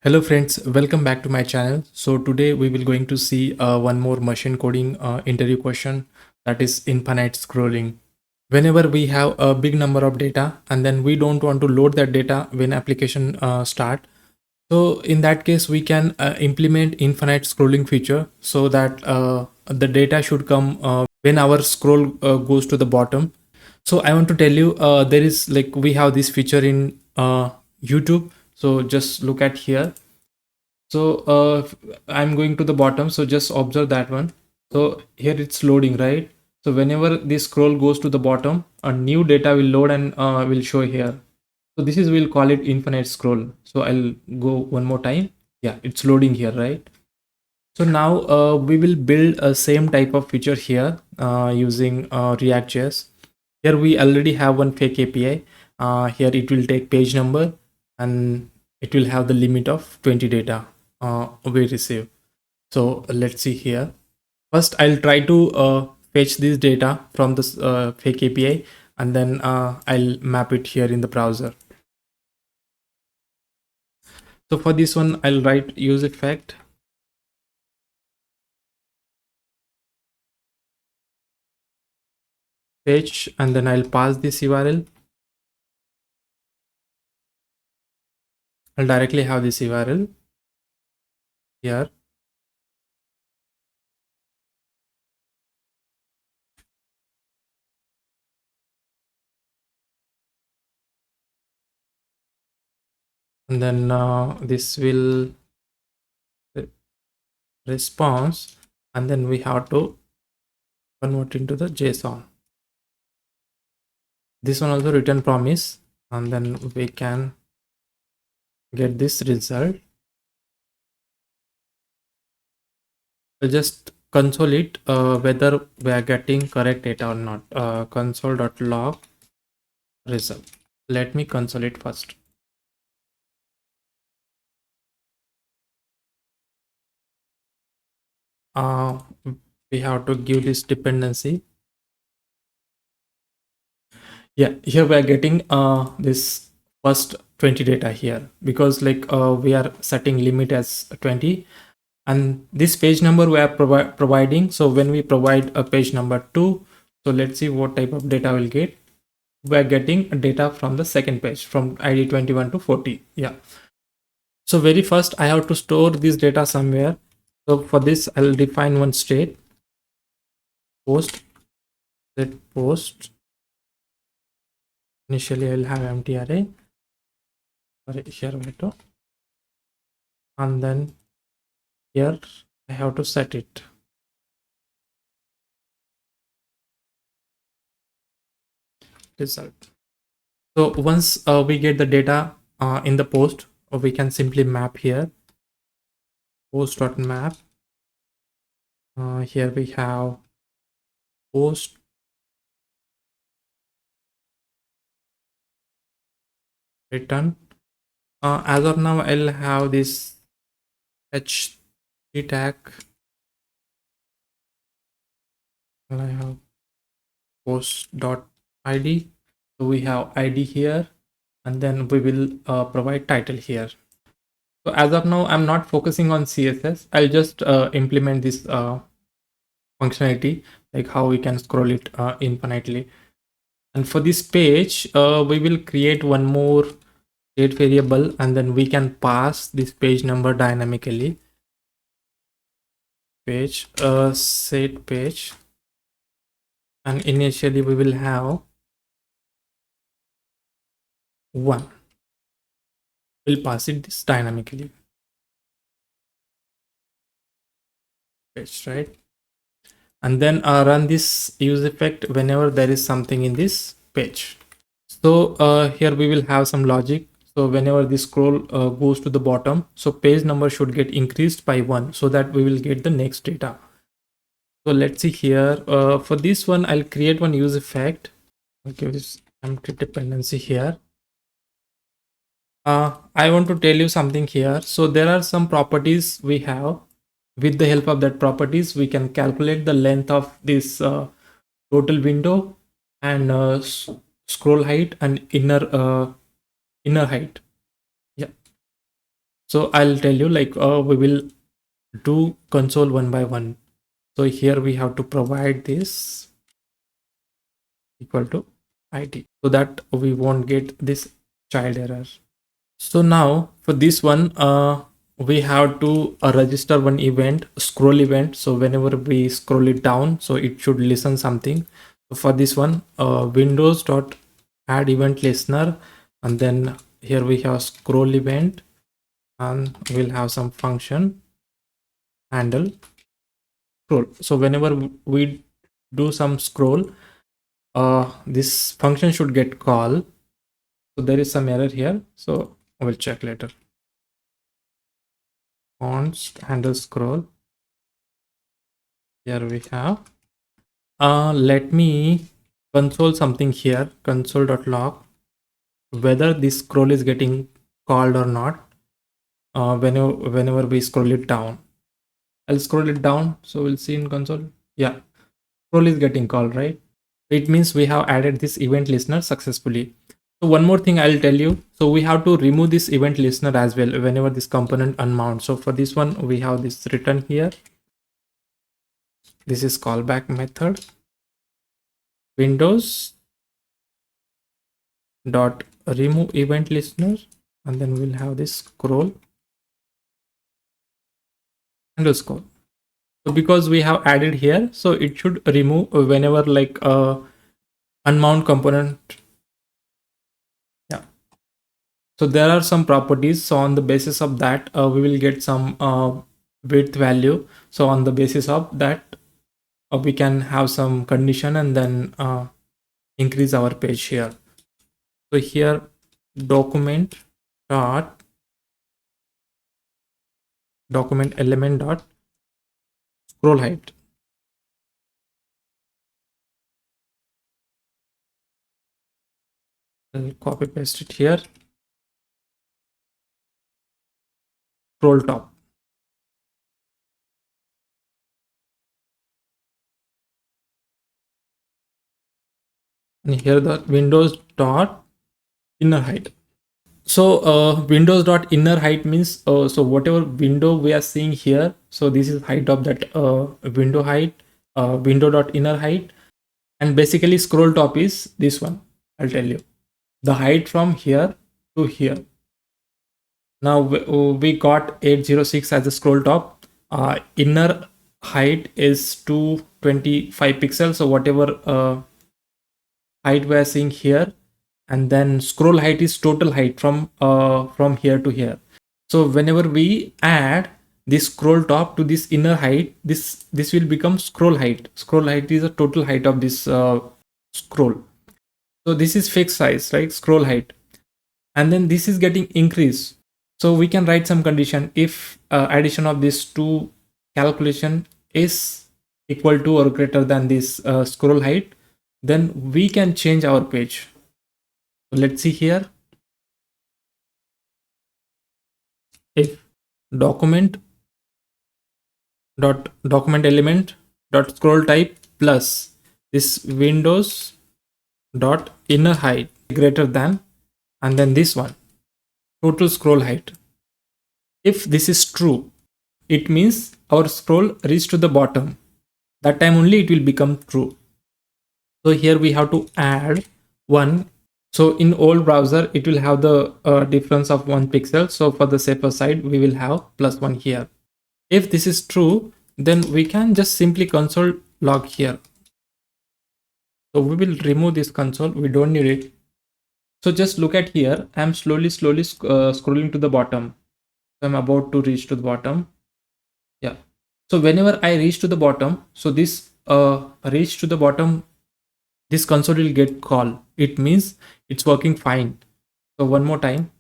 Hello friends, welcome back to my channel. So today we will going to see one more machine coding interview question, that is infinite scrolling. Whenever we have a big number of data and then we don't want to load that data when application start. So in that case we can implement infinite scrolling feature so that the data should come when our scroll goes to the bottom. So I want to tell you there is like we have this feature in YouTube. So just look at here. So I'm going to the bottom, so just observe that one. So here it's loading, right? So whenever this scroll goes to the bottom, a new data will load and will show here. So this is, we'll call it infinite scroll. So I'll go one more time. Yeah, it's loading here, right? So now we will build a same type of feature here using React.js. Here we already have one fake API. Here it will take page number and it will have the limit of 20 data we receive. So let's see here. First, I'll try to fetch this data from this fake API, and then I'll map it here in the browser. So for this one, I'll write useEffect. Fetch, and then I'll pass this URL. I'll directly have this URL here. And then this will response, and then we have to convert into the JSON. This one also return promise, and then we can get this result. We'll just console it whether we are getting correct data or not. Console.log result. Let me console it first. We have to give this dependency. Yeah, here we are getting this first 20 data here, because like we are setting limit as 20, and this page number we are providing. So when we provide a page number 2, so let's see what type of data we'll get. We are getting data from the second page, from ID 21 to 40. Yeah. So very first I have to store this data somewhere. So for this I'll define one state, post, set post. Initially I'll have empty array. Sorry, here we go. And then here I have to set it. Result. So once we get the data in the post, we can simply map here. Post.map. Here we have post return. As of now, I'll have this HT tag. I have post.id. So we have ID here, and then we will provide title here. So as of now, I'm not focusing on CSS. I'll just implement this functionality, like how we can scroll it infinitely. And for this page, we will create one more state variable, and then we can pass this page number dynamically. Page set page, and initially we will have 1. We'll pass it this dynamically. Page, right? And then run this useEffect whenever there is something in this page. So here we will have some logic. So whenever this scroll goes to the bottom, so page number should get increased by 1, so that we will get the next data. So let's see here. For this one, I'll create one useEffect. I'll give this empty dependency here. I want to tell you something here. So there are some properties we have. With the help of that properties, we can calculate the length of this total window, and scroll height, and inner height. Yeah. So I'll tell you, like, we will do console one by one. So here we have to provide this equal to id so that we won't get this child error. So now for this one, we have to register one event, scroll event. So whenever we scroll it down, so it should listen something. So for this one, windows dot add event listener, and then here we have scroll event, and we'll have some function handle scroll. So whenever we do some scroll, this function should get called. So there is some error here, so I will check later. Const handle scroll. Here we have. Let me console something here. Console.log whether this scroll is getting called or not. Whenever we scroll it down, I'll scroll it down. So we'll see in console. Yeah, scroll is getting called, right? It means we have added this event listener successfully. So one more thing I'll tell you. So we have to remove this event listener as well whenever this component unmount. So for this one, we have this written here. This is callback method. Windows dot remove event listener, and then we'll have this scroll underscore. So because we have added here, so it should remove whenever like unmount component. Yeah. So there are some properties. So on the basis of that, we will get some width value. So on the basis of that, we can have some condition and then increase our page here. So here document element dot scroll height. I'll copy paste it here. Scroll top. And here the windows dot inner height. So windows dot inner height means so whatever window we are seeing here, so this is height of that window height, window dot inner height, and basically scroll top is this one. I'll tell you the height from here to here. Now we got 806 as a scroll top. Inner height is 225 pixels. So whatever height we are seeing here, and then scroll height is total height from here to here. So whenever we add this scroll top to this inner height, this will become scroll height. Scroll height is a total height of this scroll. So this is fixed size, right? Scroll height, and then this is getting increased. So we can write some condition if addition of these two calculation is equal to or greater than this scroll height, then we can change our page. So let's see here. If document element dot scroll type plus this windows dot inner height greater than, and then this one total scroll height. If this is true, it means our scroll reached to the bottom. That time only it will become true. So here we have to add one. So in old browser, it will have the difference of 1 pixel. So for the safer side, we will have +1 here. If this is true, then we can just simply console log here. So we will remove this console. We don't need it. So just look at here. I'm slowly scrolling to the bottom. So I'm about to reach to the bottom. Yeah. So whenever I reach to the bottom, so this reach to the bottom, this console will get called. It means it's working fine. So one more time.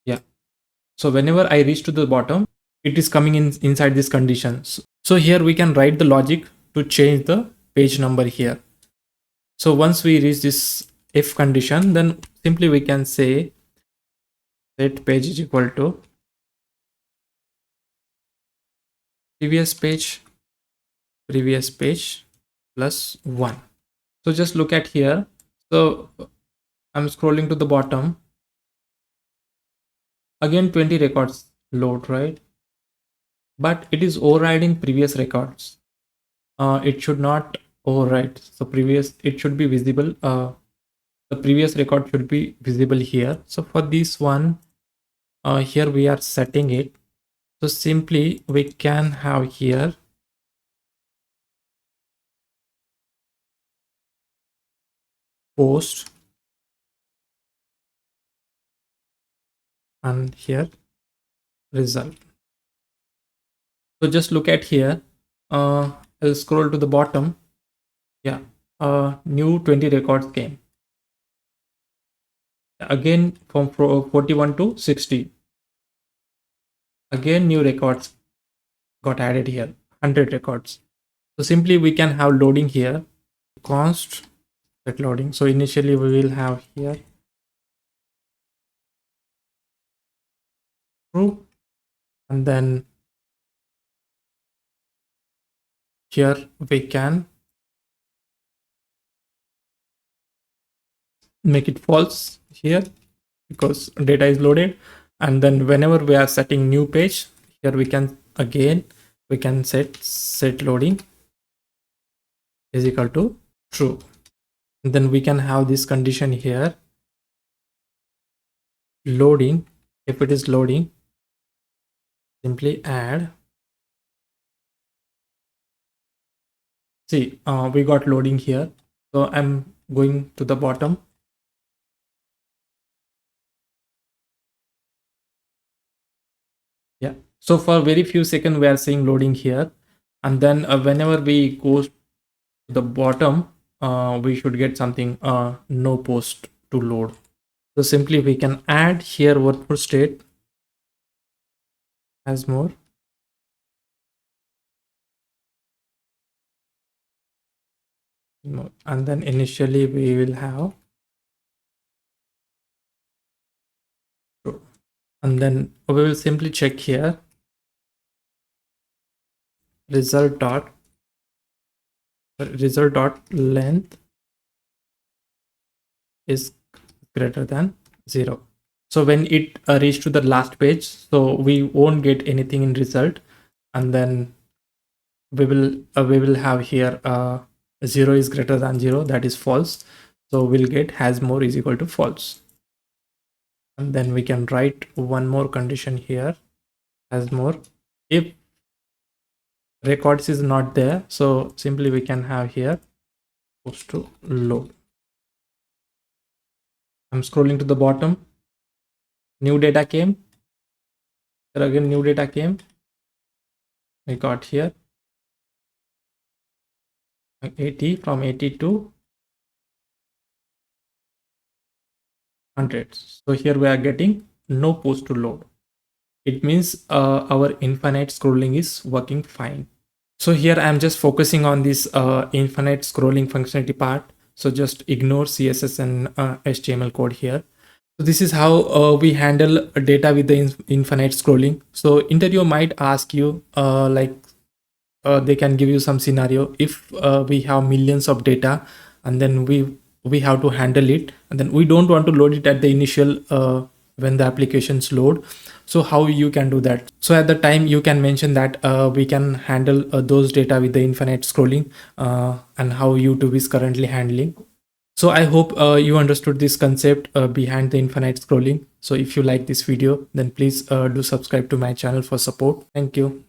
Yeah. So whenever I reach to the bottom, it is coming in inside this condition. So here we can write the logic to change the page number here. So once we reach this if condition, then simply we can say set page is equal to previous page plus 1. So just look at here. So I'm scrolling to the bottom. again 20 records load, right? But it is overriding previous records. It should not override. So previous, it should be visible. The previous record should be visible here. So for this one, here we are setting it. So simply we can have here post and here result. So just look at here. I'll scroll to the bottom. Yeah, new 20 records came. Again from 41 to 60. Again new records got added here, 100 records. So simply we can have loading here, const set loading. So initially we will have here true, and then here we can make it false here because data is loaded. And then whenever we are setting new page, here we can again we can set loading is equal to true. And then we can have this condition here, loading. If it is loading, simply add. See, we got loading here. So I'm going to the bottom. Yeah, so for very few seconds we are seeing loading here, and then whenever we go to the bottom, we should get something no post to load. So simply we can add here workflow state hasMore, and then initially we will have true. And then we will simply check here result dot length is greater than 0. So when it reach to the last page, so we won't get anything in result, and then we will have here 0 is greater than 0, that is false. So we'll get hasMore is equal to false. And then we can write one more condition here, hasMore if records is not there. So simply we can have here post to load. I'm scrolling to the bottom. New data came. There again new data came. We got here 80, from 80 to 100. So here we are getting no post to load. It means our infinite scrolling is working fine. So here I'm just focusing on this infinite scrolling functionality part. So just ignore CSS and HTML code here. So this is how we handle data with the infinite scrolling. So interviewer might ask you they can give you some scenario if we have millions of data, and then we have to handle it, and then we don't want to load it at the initial when the applications load. So how you can do that? So at the time you can mention that we can handle those data with the infinite scrolling, and how YouTube is currently handling. So I hope you understood this concept behind the infinite scrolling. So if you like this video, then please do subscribe to my channel for support. Thank you.